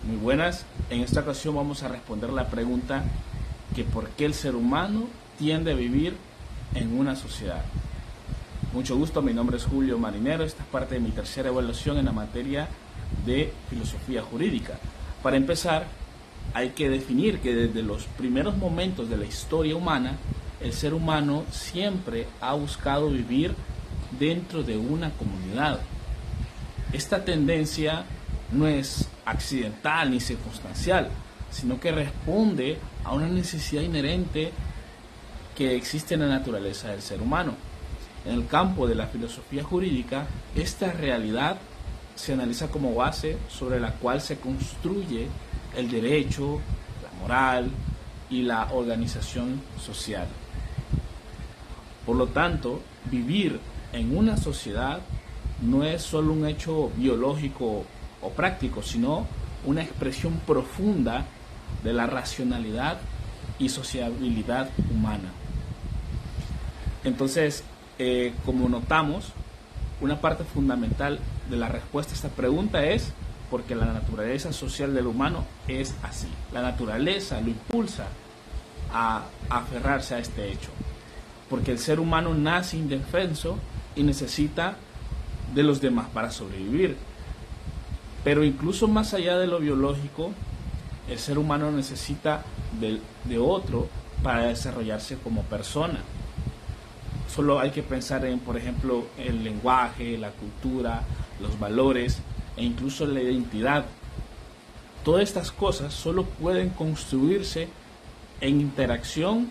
Muy buenas. En esta ocasión vamos a responder la pregunta que por qué el ser humano tiende a vivir en una sociedad. Mucho gusto, mi nombre es Julio Marinero. Esta es parte de mi tercera evaluación en la materia de filosofía jurídica. Para empezar, hay que definir que desde los primeros momentos de la historia humana, el ser humano siempre ha buscado vivir dentro de una comunidad. Esta tendencia no es accidental ni circunstancial, sino que responde a una necesidad inherente que existe en la naturaleza del ser humano. En el campo de la filosofía jurídica, esta realidad se analiza como base sobre la cual se construye el derecho, la moral y la organización social. Por lo tanto, vivir en una sociedad no es solo un hecho biológico o práctico, sino una expresión profunda de la racionalidad y sociabilidad humana. Entonces, como notamos, una parte fundamental de la respuesta a esta pregunta es porque la naturaleza social del humano es así. La naturaleza lo impulsa a aferrarse a este hecho, porque el ser humano nace indefenso y necesita de los demás para sobrevivir. Pero incluso más allá de lo biológico, el ser humano necesita de otro para desarrollarse como persona. Solo hay que pensar en, por ejemplo, el lenguaje, la cultura, los valores e incluso la identidad. Todas estas cosas solo pueden construirse en interacción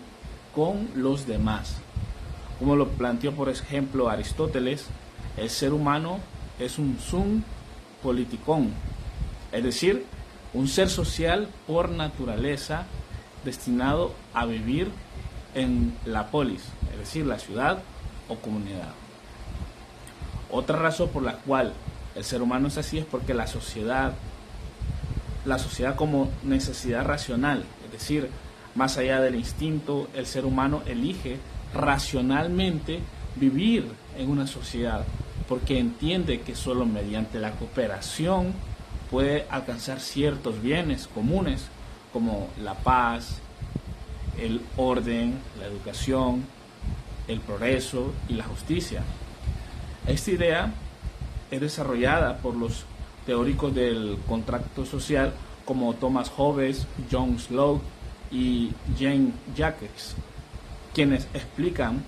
con los demás. Como lo planteó, por ejemplo, Aristóteles, el ser humano es un sum politikon, es decir, un ser social por naturaleza destinado a vivir en la polis, es decir, la ciudad o comunidad. Otra razón por la cual el ser humano es así es porque la sociedad como necesidad racional, es decir, más allá del instinto, el ser humano elige racionalmente vivir en una sociedad, porque entiende que solo mediante la cooperación puede alcanzar ciertos bienes comunes como la paz, el orden, la educación, el progreso y la justicia. Esta idea es desarrollada por los teóricos del contrato social como Thomas Hobbes, John Locke y Jean Jacques, quienes explican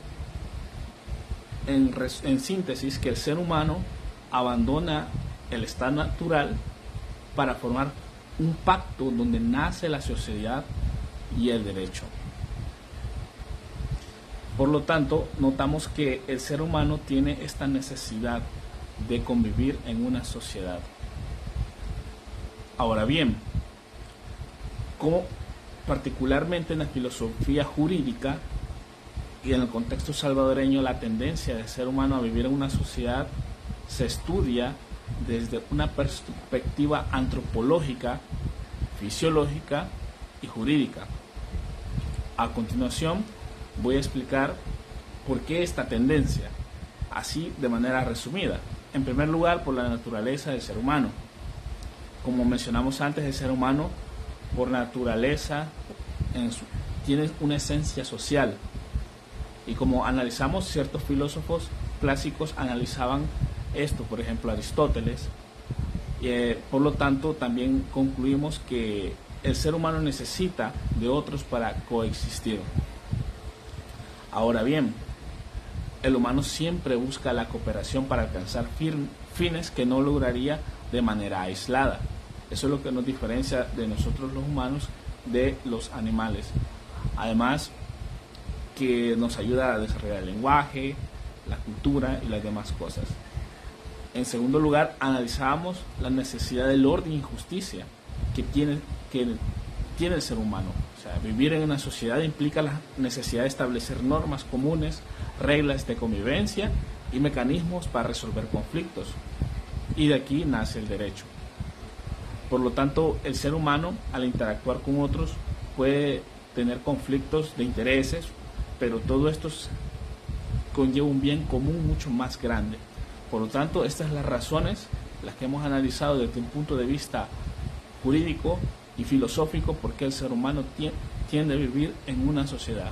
en síntesis que el ser humano abandona el estado natural para formar un pacto donde nace la sociedad y el derecho. Por lo tanto, notamos que el ser humano tiene esta necesidad de convivir en una sociedad. Ahora bien, como particularmente en la filosofía jurídica y en el contexto salvadoreño, la tendencia del ser humano a vivir en una sociedad se estudia desde una perspectiva antropológica, fisiológica y jurídica. A continuación, voy a explicar por qué esta tendencia, así de manera resumida. En primer lugar, por la naturaleza del ser humano. Como mencionamos antes, el ser humano, por naturaleza, tiene una esencia social. Y como analizamos, ciertos filósofos clásicos analizaban esto, por ejemplo Aristóteles. Por lo tanto, también concluimos que el ser humano necesita de otros para coexistir. Ahora bien, el humano siempre busca la cooperación para alcanzar fines que no lograría de manera aislada. Eso es lo que nos diferencia de nosotros los humanos de los animales. Además, que nos ayuda a desarrollar el lenguaje, la cultura y las demás cosas. En segundo lugar, analizábamos la necesidad del orden y justicia que tiene el ser humano. O sea, vivir en una sociedad implica la necesidad de establecer normas comunes, reglas de convivencia y mecanismos para resolver conflictos. Y de aquí nace el derecho. Por lo tanto, el ser humano, al interactuar con otros, puede tener conflictos de intereses, pero todo esto conlleva un bien común mucho más grande. Por lo tanto, estas son las razones, las que hemos analizado desde un punto de vista jurídico y filosófico por qué el ser humano tiende a vivir en una sociedad.